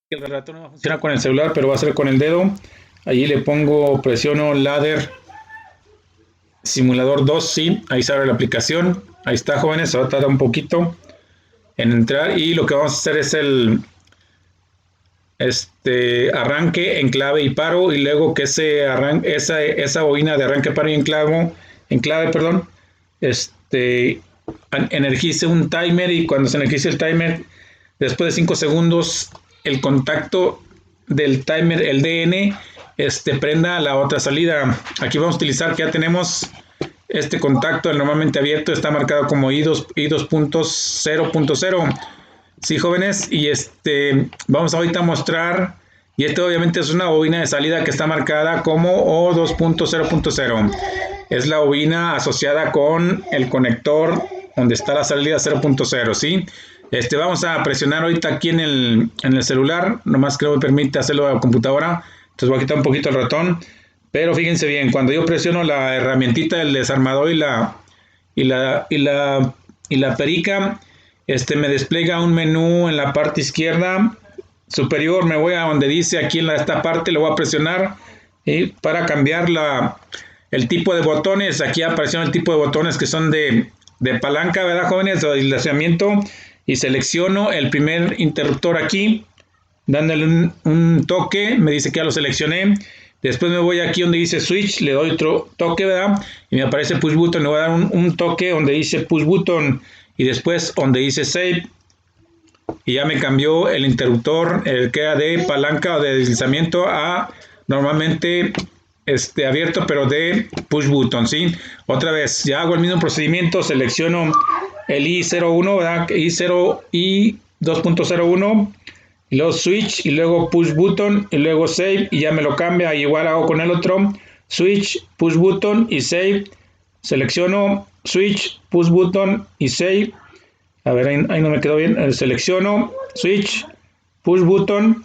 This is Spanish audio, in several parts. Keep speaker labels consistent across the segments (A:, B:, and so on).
A: El ratón no va a funcionar con el celular, pero va a ser con el dedo. Allí le pongo, presiono ladder simulador 2, sí, ahí se abre la aplicación. Ahí está, jóvenes, se va a tardar un poquito en entrar y lo que vamos a hacer es el arranque, enclave y paro, y luego que esa bobina de arranque, paro y enclave, perdón, este, energice un timer, y cuando se energice el timer, después de 5 segundos, el contacto del timer, el DN, prenda la otra salida. Aquí vamos a utilizar que ya tenemos este contacto, el normalmente abierto, está marcado como I2.0.0. Sí, jóvenes, y vamos ahorita a mostrar, y obviamente es una bobina de salida que está marcada como O2.0.0. Es la bobina asociada con el conector donde está la salida 0.0, ¿sí? Vamos a presionar ahorita aquí en el celular, nomás que no me permite hacerlo a la computadora, entonces voy a quitar un poquito el ratón, pero fíjense bien, cuando yo presiono la herramientita del desarmador y la perica, me despliega un menú en la parte izquierda superior. Me voy a donde dice aquí en esta parte, lo voy a presionar para cambiar el tipo de botones. Aquí apareció el tipo de botones que son de palanca, ¿verdad, jóvenes? O de distanciamiento, y selecciono el primer interruptor aquí, dándole un toque, me dice que ya lo seleccioné. Después me voy aquí donde dice switch, le doy otro toque, ¿verdad? Y me aparece push button, le voy a dar un toque donde dice push button, y después donde dice save, y ya me cambió el interruptor, el que era de palanca o de deslizamiento, a normalmente abierto, pero de push button, ¿sí? Otra vez, ya hago el mismo procedimiento, selecciono el I01, ¿verdad? I0, I2.01, y luego switch, y luego push button, y luego save, y ya me lo cambia. Igual hago con el otro, switch, push button y save. Selecciono switch, push button y save. A ver, ahí no me quedó bien. Selecciono switch, push button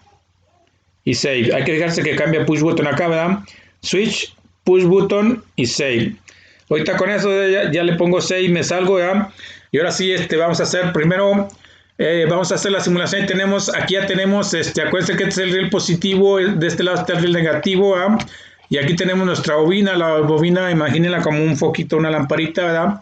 A: y save. Hay que fijarse que cambia push button acá, ¿verdad? Switch, push button y save. Ahorita con eso ya le pongo save, me salgo, ¿verdad? Y ahora sí, vamos a hacer primero, vamos a hacer la simulación. Aquí ya tenemos, acuérdense que este es el riel positivo, de este lado está el riel negativo, ¿verdad? Y aquí tenemos nuestra bobina. La bobina, imagínenla como un foquito, una lamparita, ¿verdad?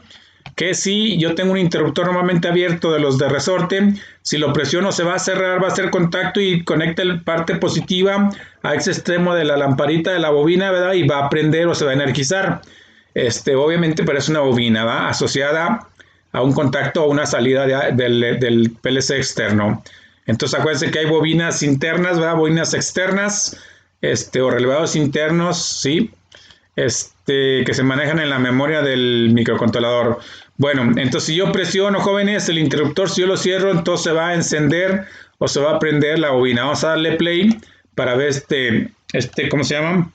A: Que si yo tengo un interruptor normalmente abierto de los de resorte, si lo presiono se va a cerrar, va a hacer contacto y conecta la parte positiva a ese extremo de la lamparita de la bobina, ¿verdad? Y va a prender o se va a energizar. Obviamente, pero es una bobina, ¿va? Asociada a un contacto o una salida del PLC externo. Entonces acuérdense que hay bobinas internas, ¿verdad? Bobinas externas, o relevados internos, ¿sí? Que se manejan en la memoria del microcontrolador. Bueno, entonces si yo presiono, jóvenes, el interruptor, si yo lo cierro, entonces se va a encender o se va a prender la bobina. Vamos a darle play para ver ¿cómo se llama?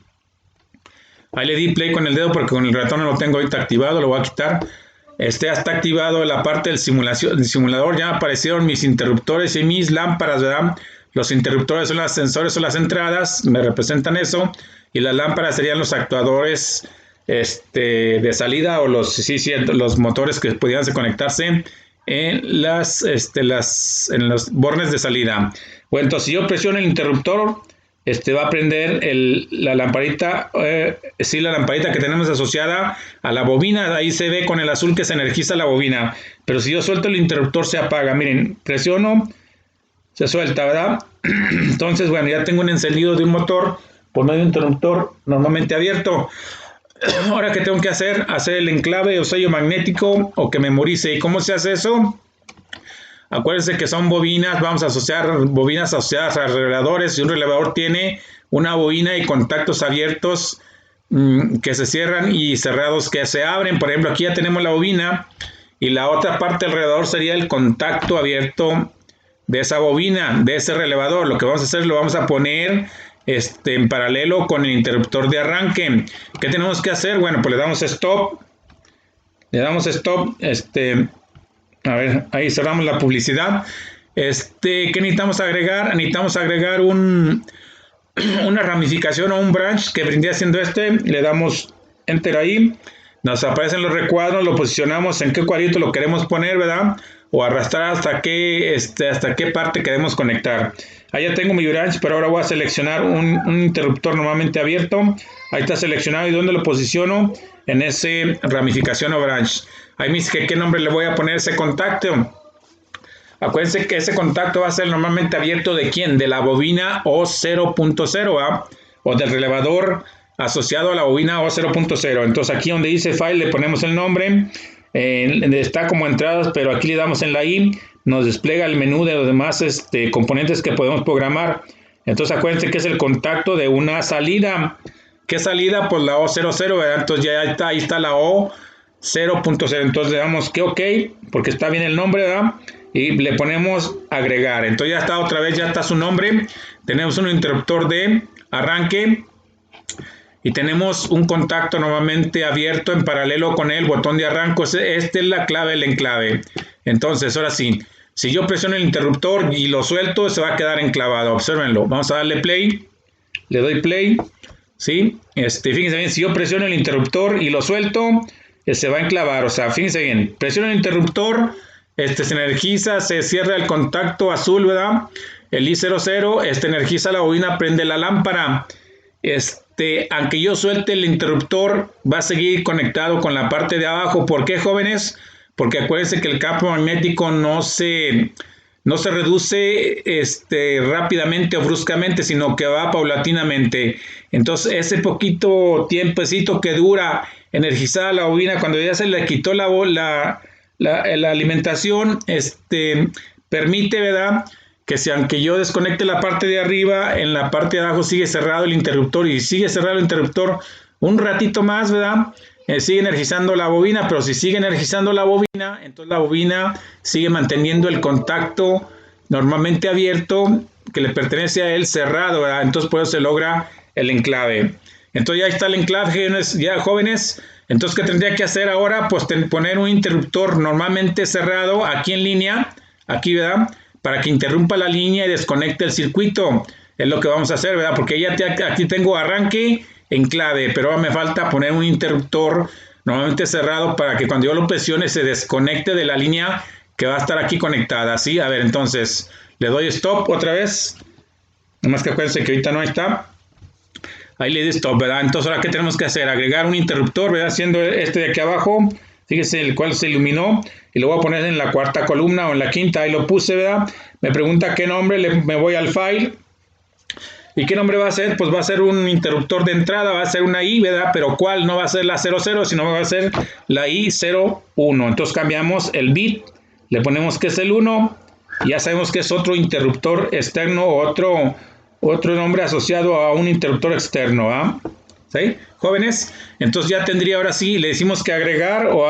A: Ahí le di play con el dedo porque con el ratón no lo tengo ahorita activado, lo voy a quitar. Ya está activado la parte del simulador, ya aparecieron mis interruptores y mis lámparas, ¿verdad? Los interruptores son los sensores, son las entradas, me representan eso, y las lámparas serían los actuadores de salida, o los motores que podían conectarse en en los bornes de salida. Bueno, entonces si yo presiono el interruptor, va a prender la lamparita, la lamparita que tenemos asociada a la bobina. Ahí se ve con el azul que se energiza la bobina, pero si yo suelto el interruptor se apaga. Miren, presiono, se suelta, ¿verdad? Entonces, bueno, ya tengo un encendido de un motor por medio de un interruptor normalmente abierto. Ahora, ¿qué tengo que hacer? Hacer el enclave o sello magnético, o que memorice. ¿Y cómo se hace eso? Acuérdense que son bobinas, vamos a asociar bobinas asociadas a relevadores. Si un relevador tiene una bobina y contactos abiertos que se cierran y cerrados que se abren, por ejemplo, aquí ya tenemos la bobina, y la otra parte del relevador sería el contacto abierto de esa bobina, de ese relevador. Lo que vamos a hacer, lo vamos a poner en paralelo con el interruptor de arranque. ¿Qué tenemos que hacer? Bueno, pues le damos stop, a ver, ahí cerramos la publicidad. ¿Qué necesitamos agregar? Necesitamos agregar una ramificación o un branch que vendría siendo le damos enter ahí. nos aparecen los recuadros, lo posicionamos en qué cuadrito lo queremos poner, ¿verdad? O arrastrar hasta qué parte queremos conectar. Ahí ya tengo mi branch, pero ahora voy a seleccionar un interruptor normalmente abierto. Ahí está seleccionado. ¿Y dónde lo posiciono? En ese ramificación o branch. Ahí me dice que qué nombre le voy a poner a ese contacto. Acuérdense que ese contacto va a ser normalmente abierto ¿de quién? De la bobina O0.0, o del relevador asociado a la bobina O0.0. Entonces aquí donde dice File le ponemos el nombre. Está como entradas, pero aquí le damos en la I. Nos despliega el menú de los demás componentes que podemos programar. Entonces acuérdense que es el contacto de una salida. ¿Qué salida? Pues la O00, ¿verdad? Entonces ya está, ahí está la O0.0. Entonces le damos que OK, porque está bien el nombre, ¿verdad? Y le ponemos agregar. Entonces ya está otra vez, ya está su nombre. Tenemos un interruptor de arranque. Y tenemos un contacto normalmente abierto en paralelo con el botón de arranque. Esta es la clave del enclave. Entonces, ahora sí, si yo presiono el interruptor y lo suelto, se va a quedar enclavado. Obsérvenlo. Vamos a darle play. Le doy play. ¿Sí? Fíjense bien, si yo presiono el interruptor y lo suelto, se va a enclavar. O sea, fíjense bien. Presiono el interruptor, se energiza, se cierra el contacto azul, ¿verdad? El I00, energiza la bobina, prende la lámpara. Aunque yo suelte el interruptor, va a seguir conectado con la parte de abajo. ¿Por qué, jóvenes? Porque acuérdense que el campo magnético no se reduce rápidamente o bruscamente, sino que va paulatinamente. Entonces, ese poquito tiempecito que dura energizada la bobina, cuando ya se le quitó la alimentación, permite, ¿verdad?, que si aunque yo desconecte la parte de arriba, en la parte de abajo sigue cerrado el interruptor, y sigue cerrado el interruptor un ratito más, ¿verdad? Sigue energizando la bobina, pero si sigue energizando la bobina, entonces la bobina sigue manteniendo el contacto normalmente abierto que le pertenece a él cerrado, ¿verdad? Entonces por eso se logra el enclave. Entonces ya está el enclave, ya jóvenes. Entonces, ¿qué tendría que hacer ahora? Pues poner un interruptor normalmente cerrado aquí en línea, aquí, ¿verdad?, para que interrumpa la línea y desconecte el circuito. Es lo que vamos a hacer, ¿verdad? Porque ya aquí tengo arranque, enclave, pero ahora me falta poner un interruptor normalmente cerrado para que cuando yo lo presione se desconecte de la línea que va a estar aquí conectada, ¿sí? A ver, entonces, le doy stop otra vez. Nomás que acuérdense que ahorita no está. Ahí le doy stop, ¿verdad? Entonces, ¿ahora qué tenemos que hacer? Agregar un interruptor, ¿verdad? Haciendo de aquí abajo. Fíjese el cual se iluminó y lo voy a poner en la cuarta columna o en la quinta. Ahí lo puse, ¿verdad? Me pregunta qué nombre, me voy al file. ¿Y qué nombre va a ser? Pues va a ser un interruptor de entrada, va a ser una I, ¿verdad? Pero ¿cuál? No va a ser la 00, sino va a ser la I01. Entonces cambiamos el bit, le ponemos que es el 1, y ya sabemos que es otro interruptor externo, otro nombre asociado a un interruptor externo, ¿ah? ¿Sí? Jóvenes, entonces ya tendría, ahora sí, le decimos que agregar o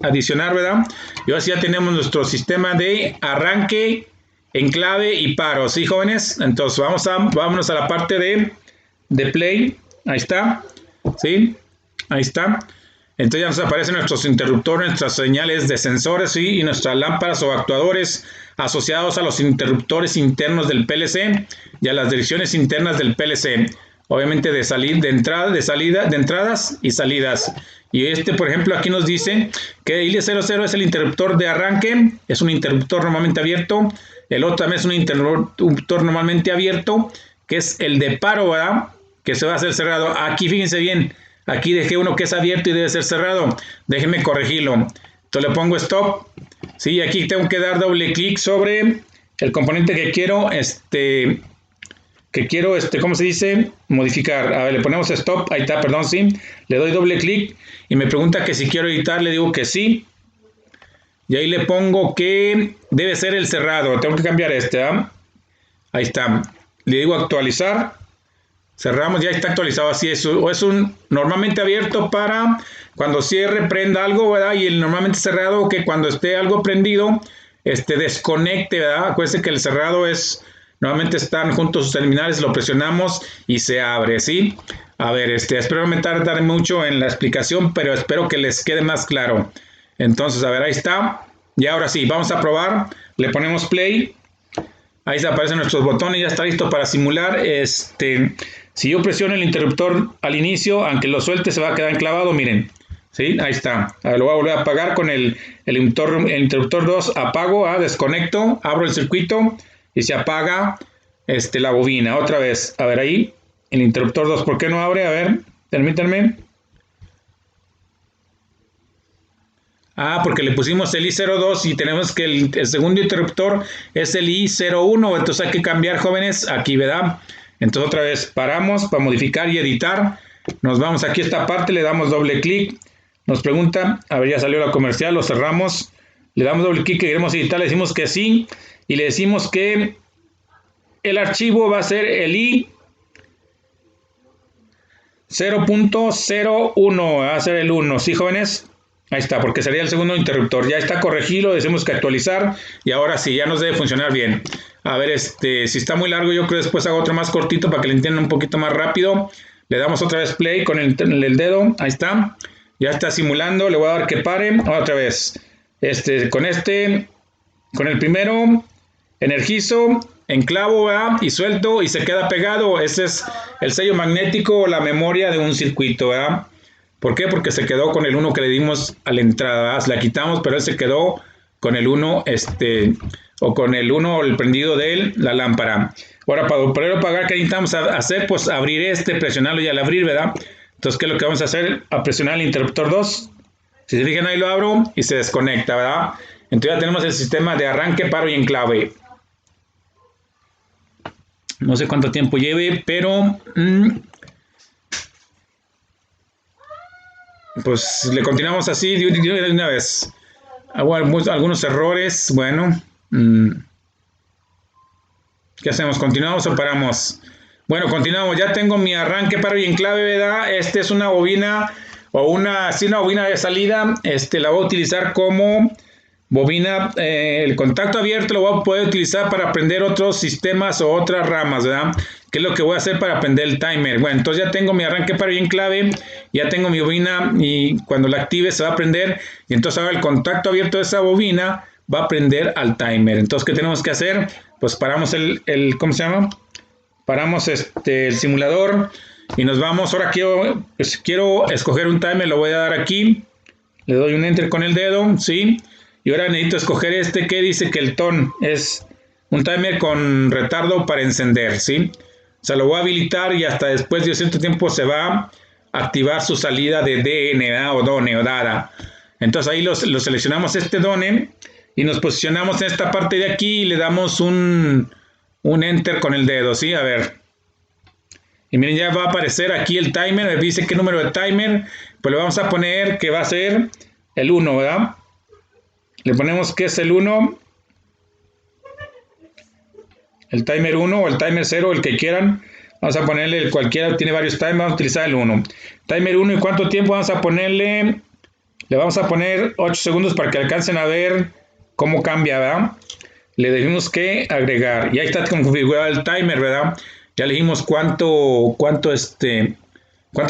A: adicionar, ¿verdad? Y ahora sí ya tenemos nuestro sistema de arranque, enclave y paro, ¿sí, jóvenes? Entonces vámonos a la parte de play. Ahí está, ¿sí? Ahí está. Entonces ya nos aparecen nuestros interruptores, nuestras señales de sensores, ¿sí? Y nuestras lámparas o actuadores asociados a los interruptores internos del PLC y a las direcciones internas del PLC. Obviamente de entradas y salidas. Y por ejemplo, aquí nos dice que el I00 es el interruptor de arranque, es un interruptor normalmente abierto. El otro también es un interruptor normalmente abierto, que es el de paro, ¿verdad?, que se va a hacer cerrado. Aquí fíjense bien, aquí dejé uno que es abierto y debe ser cerrado. Déjenme corregirlo. Entonces le pongo stop. Sí, aquí tengo que dar doble clic sobre el componente que quiero, ¿cómo se dice? Modificar. A ver, le ponemos stop, ahí está, perdón, sí. Le doy doble clic y me pregunta que si quiero editar, le digo que sí. Y ahí le pongo que debe ser el cerrado, tengo que cambiar ¿ah? Ahí está. Le digo actualizar. Cerramos, ya está actualizado, así es. O es un normalmente abierto para cuando cierre, prenda algo, ¿verdad? Y el normalmente cerrado que cuando esté algo prendido, desconecte, ¿verdad? Acuérdense que el cerrado es... Normalmente están juntos sus terminales, lo presionamos y se abre, ¿sí? A ver, espero no me tardar mucho en la explicación, pero espero que les quede más claro. Entonces, a ver, ahí está. Y ahora sí, vamos a probar. Le ponemos play. Ahí se aparecen nuestros botones, ya está listo para simular. Si yo presiono el interruptor al inicio, aunque lo suelte, se va a quedar enclavado, miren. ¿Sí? Ahí está. Ahora lo voy a volver a apagar con el interruptor 2. Apago, desconecto, abro el circuito y se apaga la bobina. Otra vez. A ver ahí. El interruptor 2. ¿Por qué no abre? A ver. Permítanme. Porque le pusimos el I02 y tenemos que el segundo interruptor es el I01. Entonces hay que cambiar, jóvenes. Aquí, ¿verdad? Entonces otra vez paramos para modificar y editar. Nos vamos aquí a esta parte. Le damos doble clic. Nos pregunta, a ver, ya salió la comercial, lo cerramos, le damos doble clic que queremos editar, le decimos que sí, y le decimos que el archivo va a ser el I0.01, va a ser el 1, ¿sí, jóvenes? Ahí está, porque sería el segundo interruptor, ya está corregido, decimos que actualizar, y ahora sí, ya nos debe funcionar bien. A ver, si está muy largo, yo creo que después hago otro más cortito para que le entiendan un poquito más rápido. Le damos otra vez play con el dedo, ahí está. Ya está simulando, le voy a dar que pare, otra vez, con el primero, energizo, enclavo, ¿verdad? Y suelto y se queda pegado. Ese es el sello magnético o la memoria de un circuito, ¿verdad? ¿Por qué? Porque se quedó con el 1 que le dimos a la entrada, ¿verdad? La quitamos, pero él se quedó con el 1, o con el 1, el prendido de la lámpara. Ahora, para poder apagar, ¿qué necesitamos hacer? Pues abrir presionarlo y al abrir, ¿verdad? Entonces, ¿qué es lo que vamos a hacer? A presionar el interruptor 2. Si se fijan, ahí lo abro y se desconecta, ¿verdad? Entonces ya tenemos el sistema de arranque, paro y enclave. No sé cuánto tiempo lleve, pero pues le continuamos así de una vez. Hago algunos errores, bueno. ¿Qué hacemos? ¿Continuamos o paramos? Bueno, continuamos. Ya tengo mi arranque, paro y enclave, ¿verdad? Es una bobina o una bobina de salida. La voy a utilizar como bobina. El contacto abierto lo voy a poder utilizar para prender otros sistemas o otras ramas, ¿verdad? ¿Qué es lo que voy a hacer para prender el timer? Bueno, entonces ya tengo mi arranque, paro y enclave. Ya tengo mi bobina y cuando la active se va a prender. Y entonces ahora el contacto abierto de esa bobina va a prender al timer. Entonces, ¿qué tenemos que hacer? Pues paramos ¿cómo se llama? Paramos el simulador y nos vamos. Ahora quiero escoger un timer, lo voy a dar aquí. Le doy un enter con el dedo, ¿sí? Y ahora necesito escoger que dice que el ton es un timer con retardo para encender, ¿sí? O sea, lo voy a habilitar y hasta después de cierto tiempo se va a activar su salida de DN, ¿verdad? O DONE o DADA. Entonces ahí lo seleccionamos DONE y nos posicionamos en esta parte de aquí y le damos un enter con el dedo, ¿sí? A ver. Y miren, ya va a aparecer aquí el timer, me dice qué número de timer, pues le vamos a poner que va a ser el 1, ¿verdad? Le ponemos que es el 1, el timer 1 o el timer 0, el que quieran. Vamos a ponerle el cualquiera, tiene varios timers, vamos a utilizar el 1. Timer 1, ¿y cuánto tiempo vamos a ponerle? Le vamos a poner 8 segundos para que alcancen a ver cómo cambia, ¿verdad? Le decimos que agregar. Y ahí está configurado el timer, ¿verdad? Ya le dijimos cuántos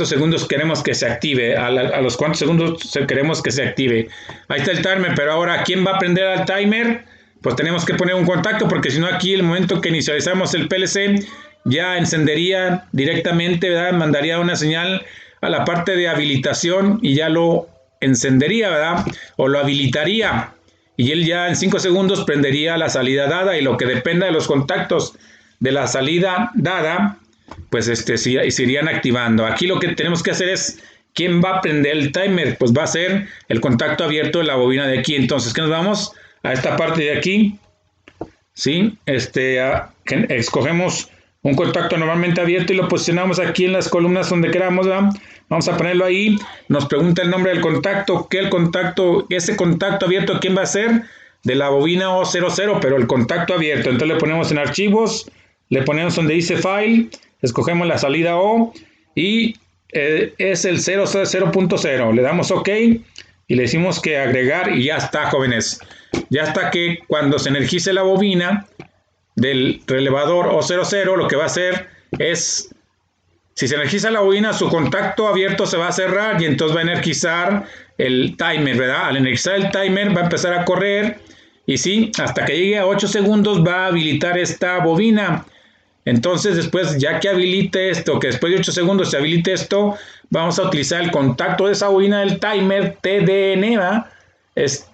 A: segundos queremos que se active. A los cuántos segundos queremos que se active. Ahí está el timer, pero ahora, ¿quién va a prender al timer? Pues tenemos que poner un contacto, porque si no aquí, el momento que inicializamos el PLC, ya encendería directamente, ¿verdad? Mandaría una señal a la parte de habilitación y ya lo encendería, ¿verdad? O lo habilitaría. Y él ya en 5 segundos prendería la salida dada, y lo que dependa de los contactos de la salida dada, pues se irían activando. Aquí lo que tenemos que hacer es, ¿quién va a prender el timer? Pues va a ser el contacto abierto de la bobina de aquí. Entonces, ¿qué nos vamos? A esta parte de aquí, ¿sí? Escogemos un contacto normalmente abierto y lo posicionamos aquí en las columnas donde queramos, ¿verdad? Vamos a ponerlo ahí. Nos pregunta el nombre del contacto. Ese contacto abierto, ¿quién va a ser? De la bobina O00, pero el contacto abierto. Entonces le ponemos en archivos, le ponemos donde dice file, escogemos la salida O y es el 0.0. Le damos OK y le decimos que agregar y ya está, jóvenes. Ya está, que cuando se energice la bobina del relevador O00, lo que va a hacer es, si se energiza la bobina, su contacto abierto se va a cerrar y entonces va a energizar el timer, ¿verdad? Al energizar el timer va a empezar a correr y sí, hasta que llegue a 8 segundos va a habilitar esta bobina. Entonces después, ya que habilite esto, que después de 8 segundos se habilite esto, vamos a utilizar el contacto de esa bobina del timer TDN, ¿va?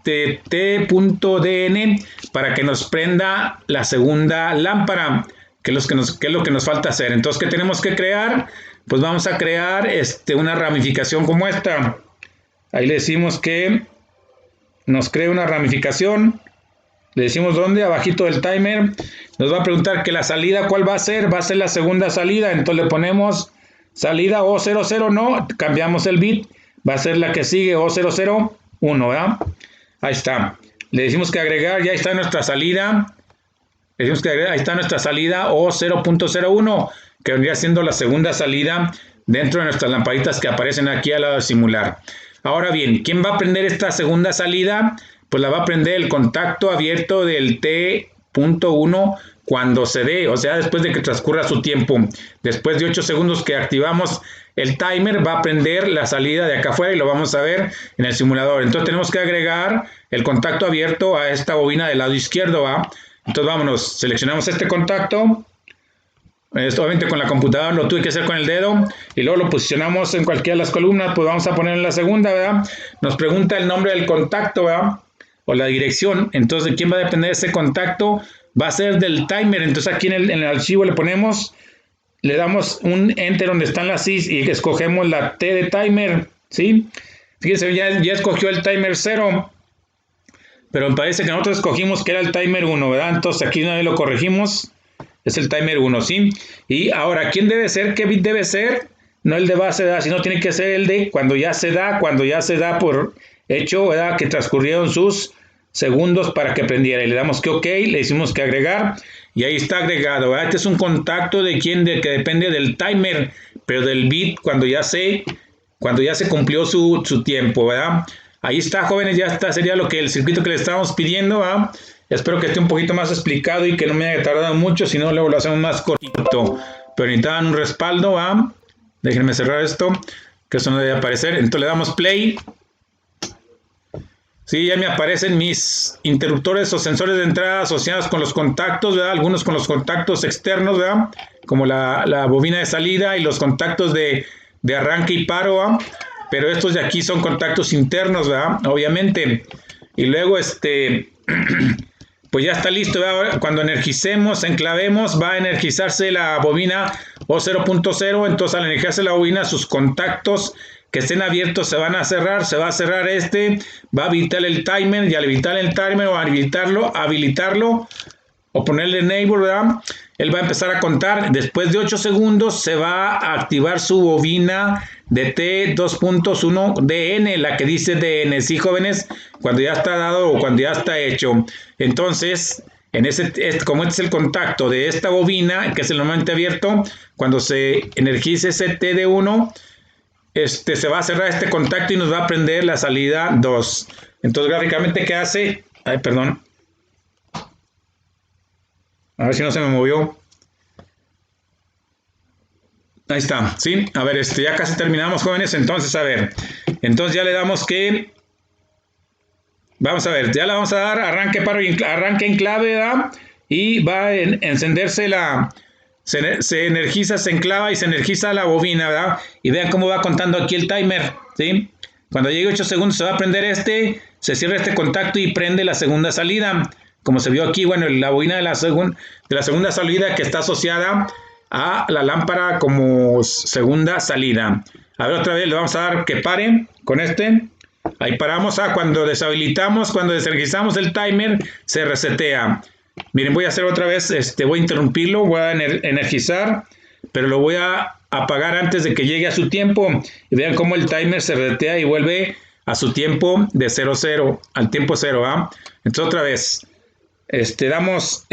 A: T.DN, para que nos prenda la segunda lámpara, que es lo que nos falta hacer. Entonces, ¿qué tenemos que crear? Pues vamos a crear una ramificación como esta. Ahí le decimos que nos cree una ramificación. Le decimos dónde, abajito del timer. Nos va a preguntar que la salida, ¿cuál va a ser? Va a ser la segunda salida. Entonces le ponemos salida O00, no, cambiamos el bit. Va a ser la que sigue, O00, 1, ¿verdad? Ahí está. Le decimos que agregar, ya está nuestra salida. Le decimos que agregar, ahí está nuestra salida O0.01, que vendría siendo la segunda salida dentro de nuestras lamparitas que aparecen aquí al lado de simular. Ahora bien, ¿quién va a prender esta segunda salida? Pues la va a prender el contacto abierto del T.1 cuando se dé, o sea, después de que transcurra su tiempo. Después de 8 segundos que activamos el timer, va a prender la salida de acá afuera y lo vamos a ver en el simulador. Entonces tenemos que agregar el contacto abierto a esta bobina del lado izquierdo, ¿va? Entonces vámonos, seleccionamos este contacto. Obviamente con la computadora lo tuve que hacer con el dedo y luego lo posicionamos en cualquiera de las columnas. Pues vamos a poner en la segunda, ¿verdad? Nos pregunta el nombre del contacto, ¿verdad? O la dirección. Entonces, ¿de quién va a depender ese contacto? Va a ser del timer. Entonces aquí en el archivo le ponemos, le damos un enter donde están las Cs y escogemos la T de timer, ¿sí? Fíjense, ya escogió el timer 0, pero me parece que nosotros escogimos que era el timer 1, ¿verdad? Entonces aquí una vez lo corregimos, es el timer 1, ¿sí? Y ahora, ¿quién debe ser? ¿Qué bit debe ser? No el de base de datos, sino tiene que ser el de cuando ya se da por hecho, ¿verdad? Que transcurrieron sus segundos para que prendiera. Y le damos que OK, le decimos que agregar y ahí está agregado, ¿verdad? Este es un contacto de que depende del timer, pero del bit cuando ya se cumplió su tiempo, ¿verdad? Ahí está, jóvenes, ya está, sería el circuito que le estábamos pidiendo, ¿verdad? Espero que esté un poquito más explicado y que no me haya tardado mucho, si no luego lo hacemos más cortito. Pero necesitaban un respaldo, ¿verdad? Déjenme cerrar esto, que eso no debe aparecer. Entonces le damos play. Sí, ya me aparecen mis interruptores o sensores de entrada asociados con los contactos, ¿verdad? Algunos con los contactos externos, ¿verdad? Como la bobina de salida y los contactos de arranque y paro, ¿verdad? Pero estos de aquí son contactos internos, ¿verdad? Obviamente. Y luego, pues ya está listo, ¿verdad? Cuando energicemos, enclavemos, va a energizarse la bobina O0.0. Entonces, al energizarse la bobina, sus contactos que estén abiertos se van a cerrar, se va a cerrar va a habilitar el timer y al habilitar el timer o habilitarlo o ponerle enable, ¿verdad? Él va a empezar a contar. Después de 8 segundos se va a activar su bobina de T2.1 DN, la que dice DN, ¿sí, jóvenes? Cuando ya está dado o cuando ya está hecho. Entonces, como este es el contacto de esta bobina, que es el normalmente abierto, cuando se energice ese TD1, se va a cerrar este contacto y nos va a prender la salida 2. Entonces, gráficamente, ¿qué hace? Ay, perdón. A ver si no se me movió. Ahí está, ¿sí? A ver, ya casi terminamos, jóvenes. Entonces, a ver. Entonces ya le damos que... Vamos a ver, ya le vamos a dar arranque, paro y arranque en clave, ¿verdad? Y va a encenderse se energiza, se enclava y se energiza la bobina, ¿verdad? Y vean cómo va contando aquí el timer, ¿sí? Cuando llegue 8 segundos se va a prender se cierra este contacto y prende la segunda salida. Como se vio aquí, bueno, la bobina de la segunda salida que está asociada a la lámpara como segunda salida. A ver, otra vez le vamos a dar que pare con Ahí paramos. Cuando deshabilitamos, cuando desenergizamos el timer, se resetea. Miren, voy a hacer otra vez, voy a interrumpirlo, voy a energizar, pero lo voy a apagar antes de que llegue a su tiempo. Y vean cómo el timer se resetea y vuelve a su tiempo de 00, al tiempo 0, ¿ah? Entonces otra vez, damos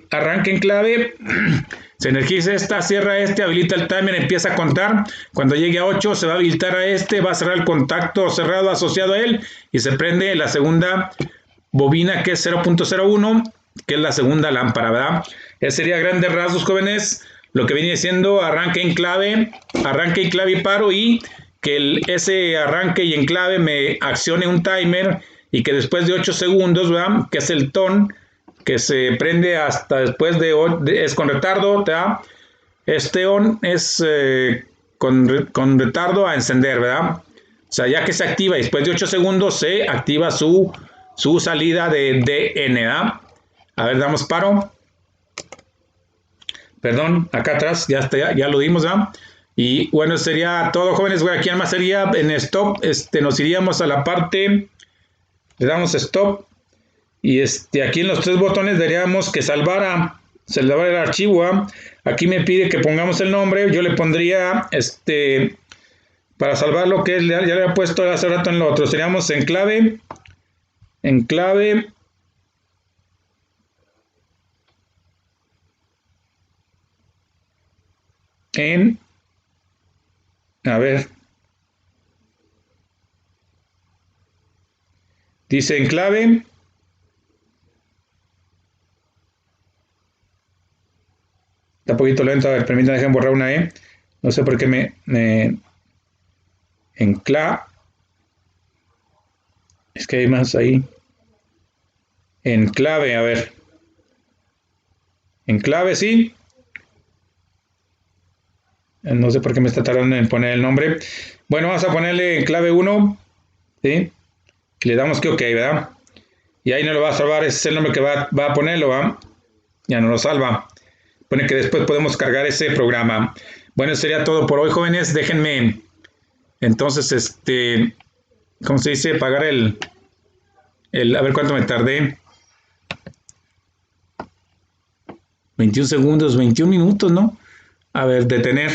A: arranque en clave, se energiza cierra habilita el timer, empieza a contar. Cuando llegue a 8 se va a habilitar va a cerrar el contacto cerrado asociado a él y se prende la segunda bobina que es 0.01, que es la segunda lámpara, ¿verdad? Ese sería a grandes rasgos, jóvenes, lo que viene siendo arranque en clave y paro, y que ese arranque y enclave me accione un timer y que después de 8 segundos, ¿verdad? Que es el ton, que se prende hasta después es con retardo, ¿verdad? Este on es con retardo a encender, ¿verdad? O sea, ya que se activa, después de 8 segundos se activa su salida de DN, ¿verdad? A ver, damos paro. Perdón, acá atrás, ya lo dimos, ¿verdad? Y bueno, sería todo, jóvenes. Bueno, aquí además sería en stop, nos iríamos a la parte, le damos stop. Y aquí en los 3 botones diríamos que salvar el archivo, ¿eh? Aquí me pide que pongamos el nombre, yo le pondría, para salvar lo que es, ya le había puesto hace rato en lo otro, seríamos en clave, a ver, dice en clave, está un poquito lento, a ver, permítanme, dejen borrar una E, no sé por qué es que hay más ahí, en clave, a ver, en clave, sí, no sé por qué me está tardando en poner el nombre, bueno, vamos a ponerle en clave 1, ¿sí? Y le damos que OK, ¿verdad? Y ahí no lo va a salvar, ese es el nombre que va a ponerlo, ¿verdad? Ya no lo salva. Pone que después podemos cargar ese programa. Bueno, sería todo por hoy, jóvenes. Déjenme, entonces, ¿cómo se dice? Pagar a ver cuánto me tardé. 21 segundos, 21 minutos, ¿no? A ver, detener.